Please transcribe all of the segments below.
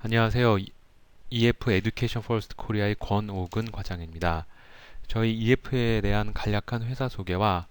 안녕하세요. EF 에듀케이션 퍼스트 코리아의 권옥은 과장입니다. 저희 EF에 대한 간략한 회사 소개와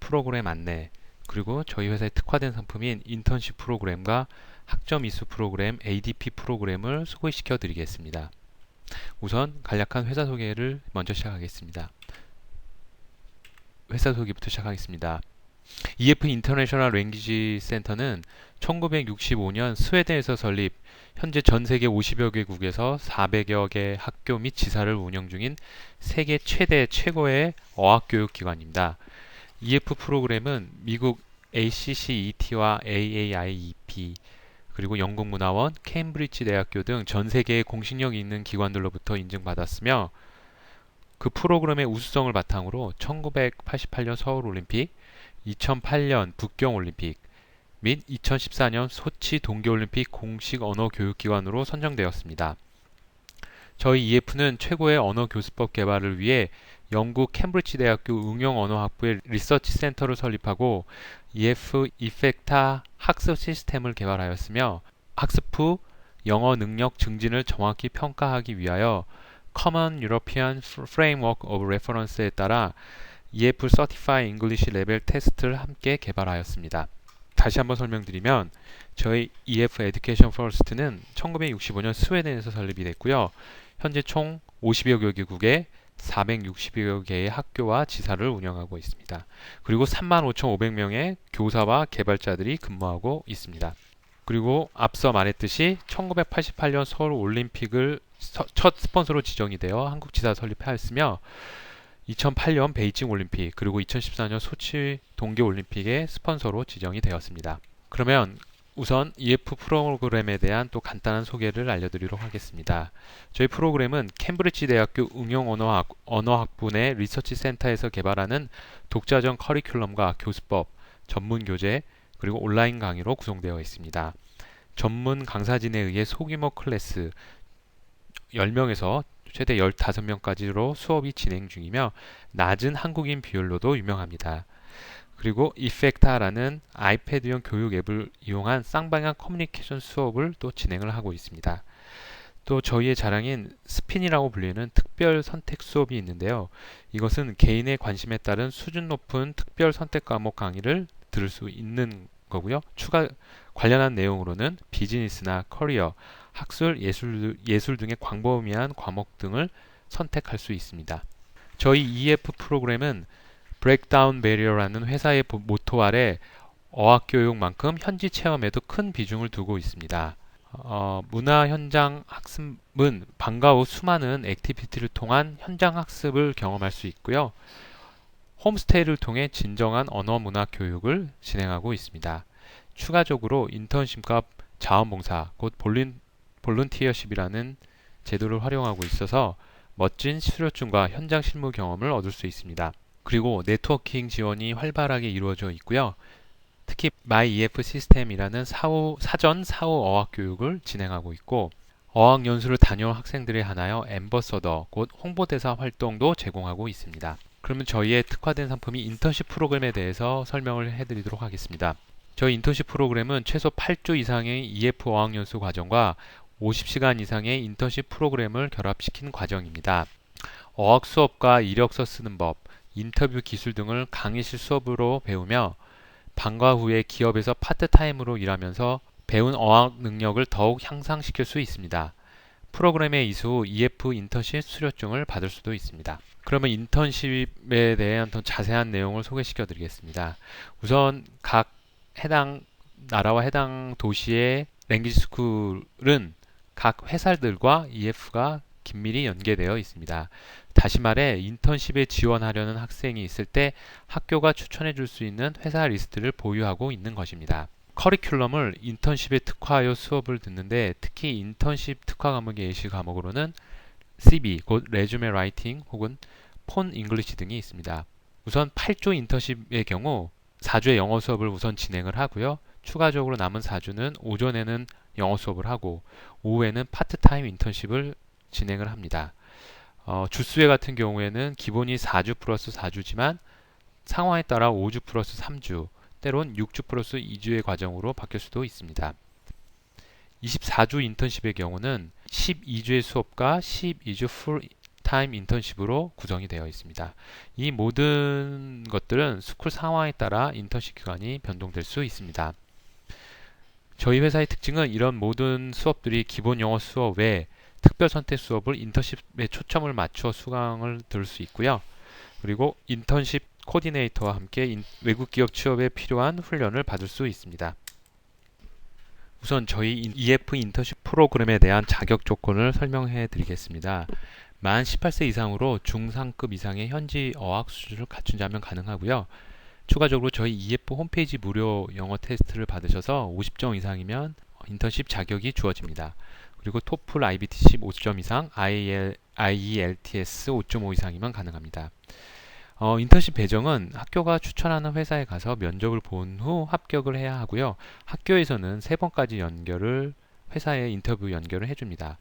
프로그램 안내, 그리고 저희 회사에 특화된 상품인 인턴십 프로그램과 학점 이수 프로그램 ADP 프로그램을 소개시켜 드리겠습니다. 우선 간략한 회사 소개를 먼저 시작하겠습니다. 회사 소개부터 시작하겠습니다. EF 인터내셔널 랭귀지 센터는 1965년 스웨덴에서 설립, 현재 전 세계 50여 개국에서 400여 개 학교 및 지사를 운영 중인 세계 최고의 어학교육 기관입니다. EF 프로그램은 미국 ACCET와 AAIEP, 그리고 영국문화원, 케임브리지 대학교 등 전 세계의 공신력 있는 기관들로부터 인증받았으며, 그 프로그램의 우수성을 바탕으로 1988년 서울올림픽, 2008년 북경올림픽 및 2014년 소치 동계올림픽 공식 언어 교육기관으로 선정되었습니다. 저희 EF는 최고의 언어 교수법 개발을 위해 영국 캠브리지 대학교 응용언어학부의 리서치 센터를 설립하고 EF 이펙타 학습 시스템을 개발하였으며, 학습 후 영어 능력 증진을 정확히 평가하기 위하여 Common European Framework of Reference에 따라 EF Certified English 레벨 테스트를 함께 개발하였습니다. 다시 한번 설명드리면, 저희 EF Education First는 1965년 스웨덴에서 설립이 됐고요. 현재 총 50여 개국에 460여 개의 학교와 지사를 운영하고 있습니다. 그리고 35,500명의 교사와 개발자들이 근무하고 있습니다. 그리고 앞서 말했듯이 1988년 서울 올림픽을 첫 스폰서로 지정이 되어 한국 지사 설립하였으며, 2008년 베이징 올림픽, 그리고 2014년 소치 동계 올림픽의 스폰서로 지정이 되었습니다. 그러면 우선 EF 프로그램에 대한 또 간단한 소개를 알려드리도록 하겠습니다. 저희 프로그램은 캠브리지 대학교 응용언어학부 내 리서치 센터에서 개발하는 독자적 커리큘럼과 교수법, 전문 교재, 그리고 온라인 강의로 구성되어 있습니다. 전문 강사진에 의해 소규모 클래스 10명에서 최대 15명까지로 수업이 진행 중이며, 낮은 한국인 비율로도 유명합니다. 그리고 이펙타라는 아이패드용 교육 앱을 이용한 쌍방향 커뮤니케이션 수업을 또 진행을 하고 있습니다. 또 저희의 자랑인 스핀이라고 불리는 특별 선택 수업이 있는데요. 이것은 개인의 관심에 따른 수준 높은 특별 선택 과목 강의를 들을 수 있는 거고요. 추가 관련한 내용으로는 비즈니스나 커리어, 학술, 예술 등의 광범위한 과목 등을 선택할 수 있습니다. 저희 EF 프로그램은 브레이크다운 배리어라는 회사의 모토 아래 어학교육만큼 현지 체험에도 큰 비중을 두고 있습니다. 문화 현장 학습은 방과 후 수많은 액티비티를 통한 현장 학습을 경험할 수 있고요. 홈스테이를 통해 진정한 언어 문화 교육을 진행하고 있습니다. 추가적으로 인턴십과 자원봉사, 곧 볼런티어십이라는 제도를 활용하고 있어서 멋진 수료증과 현장 실무 경험을 얻을 수 있습니다. 그리고 네트워킹 지원이 활발하게 이루어져 있고요. 특히 MyEF 시스템이라는 사전 사후 어학 교육을 진행하고 있고, 어학 연수를 다녀온 학생들에 한하여 앰버서더, 곧 홍보대사 활동도 제공하고 있습니다. 그러면 저희의 특화된 상품이 인턴십 프로그램에 대해서 설명을 해드리도록 하겠습니다. 저희 인턴십 프로그램은 최소 8주 이상의 EF 어학연수 과정과 50시간 이상의 인턴십 프로그램을 결합시킨 과정입니다. 어학 수업과 이력서 쓰는 법, 인터뷰 기술 등을 강의실 수업으로 배우며, 방과 후에 기업에서 파트타임으로 일하면서 배운 어학 능력을 더욱 향상시킬 수 있습니다. 프로그램의 이수 후 EF 인턴십 수료증을 받을 수도 있습니다. 그러면 인턴십에 대한 더 자세한 내용을 소개시켜 드리겠습니다. 우선 각 해당 나라와 해당 도시의 랭귀지 스쿨은 각 회사들과 EF가 긴밀히 연계되어 있습니다. 다시 말해 인턴십에 지원하려는 학생이 있을 때 학교가 추천해 줄 수 있는 회사 리스트를 보유하고 있는 것입니다. 커리큘럼을 인턴십에 특화하여 수업을 듣는데, 특히 인턴십 특화 과목의 예시 과목으로는 CB, 곧 레주메 라이팅 혹은 폰 잉글리시 등이 있습니다. 우선 8주 인턴십의 경우 4주의 영어 수업을 우선 진행을 하고요. 추가적으로 남은 4주는 오전에는 영어 수업을 하고 오후에는 파트타임 인턴십을 진행을 합니다. 주수회 같은 경우에는 기본이 4주 플러스 4주지만 상황에 따라 5주 플러스 3주, 때론 6주 플러스 2주의 과정으로 바뀔 수도 있습니다. 24주 인턴십의 경우는 12주의 수업과 12주 풀타임 인턴십으로 구성이 되어 있습니다. 이 모든 것들은 스쿨 상황에 따라 인턴십 기간이 변동될 수 있습니다. 저희 회사의 특징은 이런 모든 수업들이 기본 영어 수업 외에 특별 선택 수업을 인턴십에 초점을 맞춰 수강을 들을 수 있고요. 그리고 인턴십 코디네이터와 함께 외국 기업 취업에 필요한 훈련을 받을 수 있습니다. 우선 저희 EF 인턴십 프로그램에 대한 자격 조건을 설명해 드리겠습니다. 만 18세 이상으로 중상급 이상의 현지 어학 수준을 갖춘 자면 가능하고요. 추가적으로 저희 EF 홈페이지 무료 영어 테스트를 받으셔서 50점 이상이면 인턴십 자격이 주어집니다. 그리고 토플 IBTC 50점 이상, IELTS 5.5 이상이면 가능합니다. 인턴십 배정은 학교가 추천하는 회사에 가서 면접을 본 후 합격을 해야 하고요. 학교에서는 3번까지 회사에 인터뷰 연결을 해줍니다.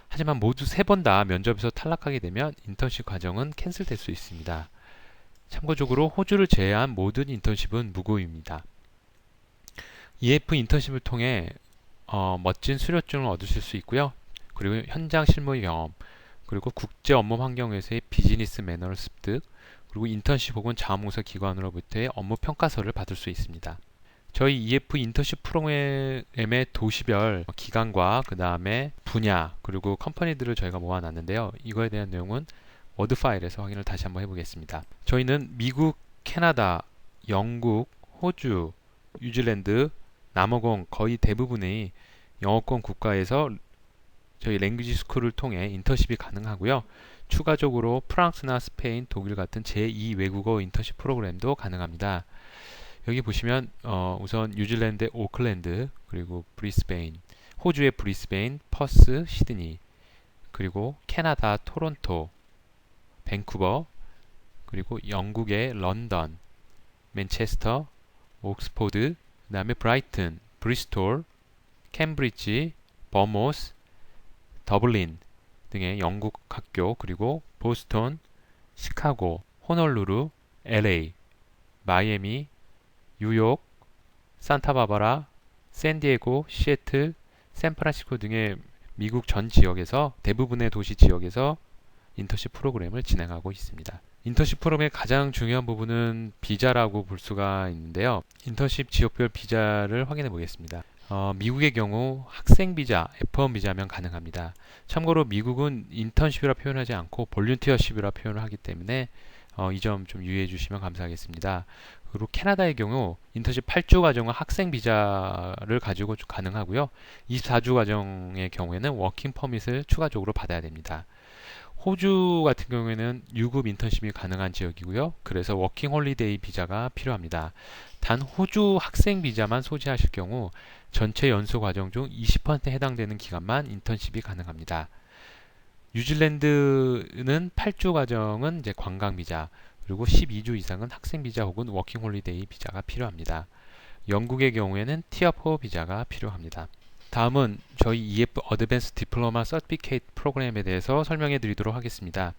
하지만 모두 3번 다 면접에서 탈락하게 되면 인턴십 과정은 캔슬될 수 있습니다. 참고적으로 호주를 제외한 모든 인턴십은 무고입니다. EF 인턴십을 통해 멋진 수료증을 얻으실 수 있고요. 그리고 현장 실무 경험, 그리고 국제 업무 환경에서의 비즈니스 매너를 습득, 그리고 인턴십 혹은 자원봉사 기관으로부터의 업무 평가서를 받을 수 있습니다. 저희 EF 인턴십 프로그램의 도시별 기간과 그 다음에 분야 그리고 컴퍼니들을 저희가 모아놨는데요. 이거에 대한 내용은 워드 파일에서 확인을 다시 한번 해보겠습니다. 저희는 미국, 캐나다, 영국, 호주, 뉴질랜드, 남아공 거의 대부분의 영어권 국가에서 저희 랭귀지 스쿨을 통해 인턴십이 가능하고요. 추가적으로 프랑스나 스페인, 독일 같은 제2 외국어 인턴십 프로그램도 가능합니다. 여기 보시면 우선 뉴질랜드의 오클랜드, 그리고 브리스베인, 호주의 브리스베인, 퍼스, 시드니, 그리고 캐나다 토론토, 밴쿠버, 그리고 영국의 런던, 맨체스터, 옥스포드, 그 다음에 브라이튼, 브리스톨, 캠브리지, 버모스, 더블린 등의 영국 학교, 그리고 보스턴, 시카고, 호놀루루, LA, 마이애미, 뉴욕, 산타바바라, 샌디에고, 시애틀, 샌프란시스코 등의 미국 전 지역에서 대부분의 도시 지역에서 인턴십 프로그램을 진행하고 있습니다. 인턴십 프로그램의 가장 중요한 부분은 비자라고 볼 수가 있는데요. 인턴십 지역별 비자를 확인해 보겠습니다. 미국의 경우 학생 비자, F1 비자면 가능합니다. 참고로 미국은 인턴십이라 표현하지 않고 볼런티어십이라 표현을 하기 때문에 이 점 좀 유의해 주시면 감사하겠습니다. 그리고 캐나다의 경우 인턴십 8주 과정은 학생 비자를 가지고 가능하고요. 24주 과정의 경우에는 워킹 퍼밋을 추가적으로 받아야 됩니다. 호주 같은 경우에는 유급 인턴십이 가능한 지역이고요. 그래서 워킹 홀리데이 비자가 필요합니다. 단 호주 학생 비자만 소지하실 경우 전체 연수 과정 중 20%에 해당되는 기간만 인턴십이 가능합니다. 뉴질랜드는 8주 과정은 이제 관광 비자, 그리고 12주 이상은 학생 비자 혹은 워킹 홀리데이 비자가 필요합니다. 영국의 경우에는 티어 4 비자가 필요합니다. 다음은 저희 EF 어드밴스 디플로마 서티피케이트 프로그램에 대해서 설명해 드리도록 하겠습니다.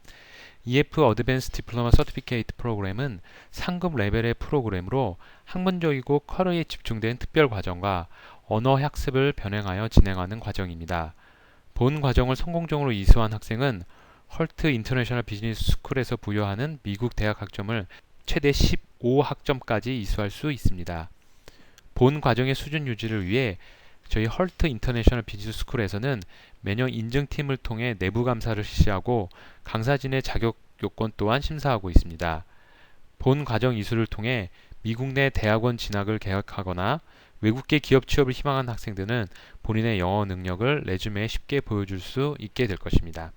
EF 어드밴스 디플로마 서티피케이트 프로그램은 상급 레벨의 프로그램으로 학문적이고 커리어에 집중된 특별 과정과 언어 학습을 병행하여 진행하는 과정입니다. 본 과정을 성공적으로 이수한 학생은 헐트 인터내셔널 비즈니스 스쿨에서 부여하는 미국 대학 학점을 최대 15학점까지 이수할 수 있습니다. 본 과정의 수준 유지를 위해 저희 헐트 인터내셔널 비즈니스 스쿨에서는 매년 인증팀을 통해 내부 감사를 실시하고 강사진의 자격 요건 또한 심사하고 있습니다. 본 과정 이수를 통해 미국 내 대학원 진학을 계획하거나 외국계 기업 취업을 희망하는 학생들은 본인의 영어 능력을 레주메에 쉽게 보여줄 수 있게 될 것입니다.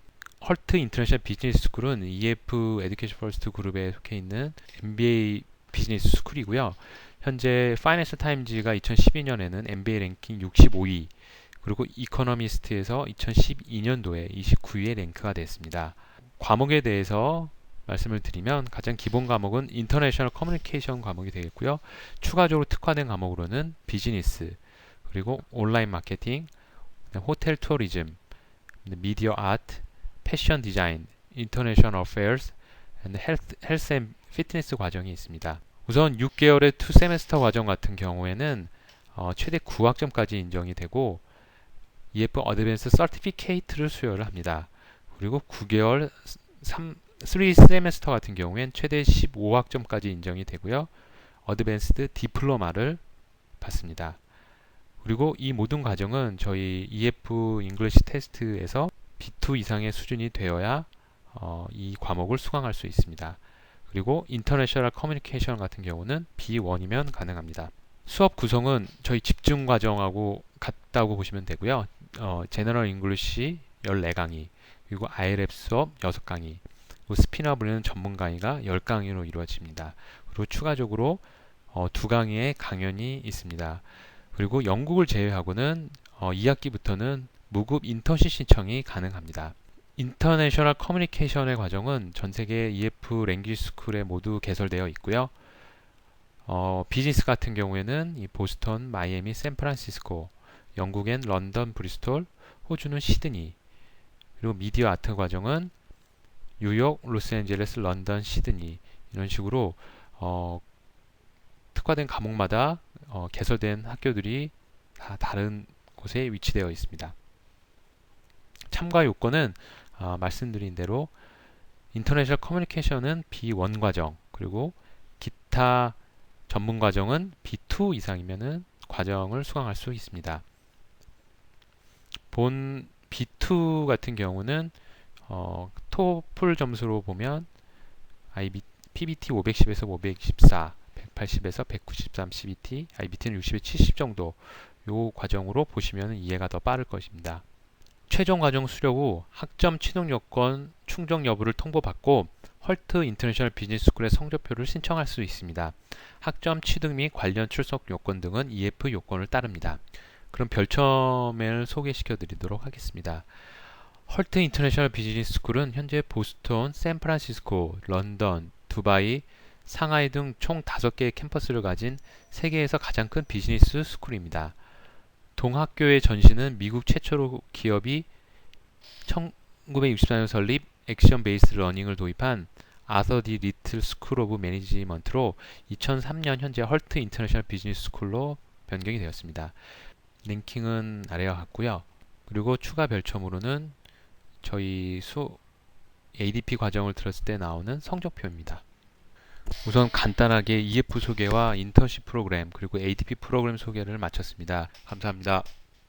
헐트 인터내셔널 비즈니스 스쿨은 EF 에듀케이션 퍼스트 그룹에 속해 있는 MBA 비즈니스 스쿨이고요. 현재 파이낸셜 타임즈가 2012년에는 MBA 랭킹 65위, 그리고 이코노미스트에서 2012년도에 29위에 랭크가 됐습니다. 과목에 대해서 말씀을 드리면 가장 기본 과목은 인터내셔널 커뮤니케이션 과목이 되겠고요. 추가적으로 특화된 과목으로는 비즈니스, 그리고 온라인 마케팅, 호텔 투어리즘, 미디어 아트, 패션 디자인, 인터내셔널 어페어스, 헬스 앤 피트니스 과정이 있습니다. 우선 6개월의 2세메스터 과정 같은 경우에는 최대 9학점까지 인정이 되고 EF 어드밴스 서티피케이트를 수여를 합니다. 그리고 9개월 3 세메스터 같은 경우엔 최대 15학점까지 인정이 되고요. 어드밴스드 디플로마를 받습니다. 그리고 이 모든 과정은 저희 EF 잉글리시 테스트에서 B2 이상의 수준이 되어야 이 과목을 수강할 수 있습니다. 그리고 인터내셔널 커뮤니케이션 같은 경우는 B1이면 가능합니다. 수업 구성은 저희 집중 과정하고 같다고 보시면 되고요. 제너럴 잉글리시 14강의, 그리고 ILF 수업 6강의, 그리고 스피너 불리는 전문 강의가 10강의로 이루어집니다. 그리고 추가적으로 2강의의 강연이 있습니다. 그리고 영국을 제외하고는 2학기부터는 무급 인턴십 신청이 가능합니다. 인터내셔널 커뮤니케이션의 과정은 전 세계 EF 랭귀지 스쿨에 모두 개설되어 있고요. 비즈니스 같은 경우에는 이 보스턴, 마이애미, 샌프란시스코, 영국엔 런던, 브리스톨, 호주는 시드니, 그리고 미디어 아트 과정은 뉴욕, 로스앤젤레스, 런던, 시드니, 이런 식으로 특화된 과목마다 개설된 학교들이 다 다른 곳에 위치되어 있습니다. 참가 요건은 말씀드린 대로 인터내셔널 커뮤니케이션은 B1 과정, 그리고 기타 전문 과정은 B2 이상이면은 과정을 수강할 수 있습니다. 본 B2 같은 경우는 토플 점수로 보면 PBT 510에서 524, 180에서 193 CBT, IBT는 60에 70 정도 요 과정으로 보시면 이해가 더 빠를 것입니다. 최종 과정 수료 후 학점 취득 요건 충족 여부를 통보받고 헐트 인터내셔널 비즈니스 스쿨의 성적표를 신청할 수 있습니다. 학점 취득 및 관련 출석 요건 등은 EF 요건을 따릅니다. 그럼 별첨을 소개시켜 드리도록 하겠습니다. 헐트 인터내셔널 비즈니스 스쿨은 현재 보스턴, 샌프란시스코, 런던, 두바이, 상하이 등 총 5개의 캠퍼스를 가진 세계에서 가장 큰 비즈니스 스쿨입니다. 동학교의 전신은 미국 최초로 기업이 1964년 설립 액션 베이스 러닝을 도입한 아서 디 리틀 스쿨 오브 매니지먼트로 2003년 현재 헐트 인터내셔널 비즈니스 스쿨로 변경이 되었습니다. 랭킹은 아래와 같고요. 그리고 추가 별첨으로는 저희 ADP 과정을 들었을 때 나오는 성적표입니다. 우선 간단하게 EF 소개와 인턴십 프로그램 그리고 ADP 프로그램 소개를 마쳤습니다. 감사합니다.